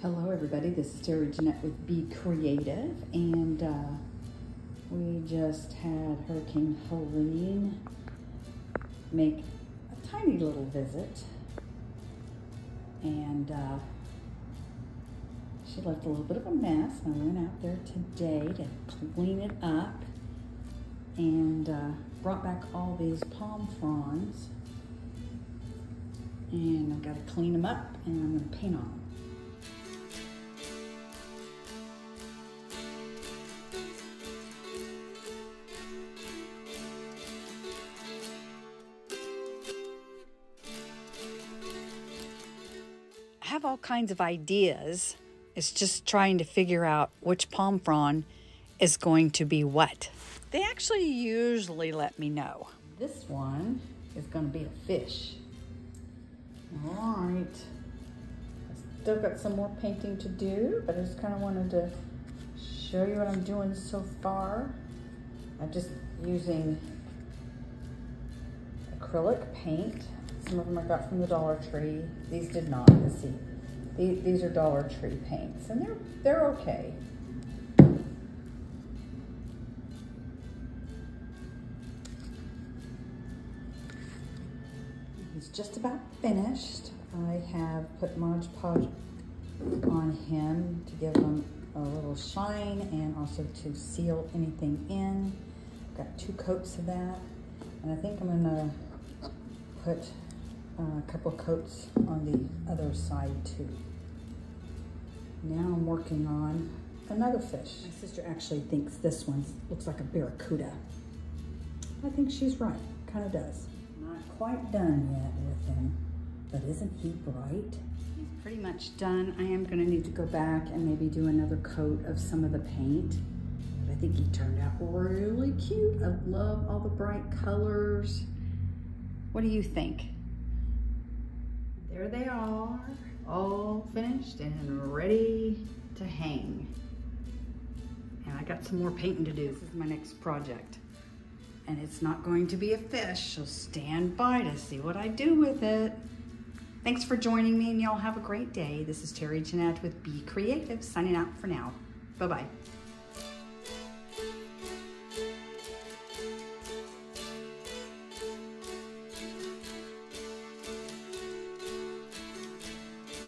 Hello everybody, this is Terry Jeanette with Be Creative, and we just had Hurricane Helene make a tiny little visit, and she left a little bit of a mess. I went out there today to clean it up and brought back all these palm fronds, and I've got to clean them up and I'm going to paint on them. I have all kinds of ideas. It's just trying to figure out which palm frond is going to be what. They actually usually let me know. This one is going to be a fish. All right. I still got some more painting to do, but I just kind of wanted to show you what I'm doing so far. I'm just using acrylic paint. Some of them I got from the Dollar Tree. These did not. Let's see. These are Dollar Tree paints, and they're okay. He's just about finished. I have put Mod Podge on him to give him a little shine and also to seal anything in. I've got 2 coats of that, and I think I'm gonna put a couple coats on the other side too. Now I'm working on another fish. My sister actually thinks this one looks like a barracuda. I think she's right, kind of does. Not quite done yet with him, but isn't he bright? He's pretty much done. I am gonna need to go back and maybe do another coat of some of the paint. But I think he turned out really cute. I love all the bright colors. What do you think? There they are, all finished and ready to hang. And I got some more painting to do. This is my next project. And it's not going to be a fish, so stand by to see what I do with it. Thanks for joining me, and y'all have a great day. This is Terry Jeanette with Be Creative, signing out for now. Bye-bye.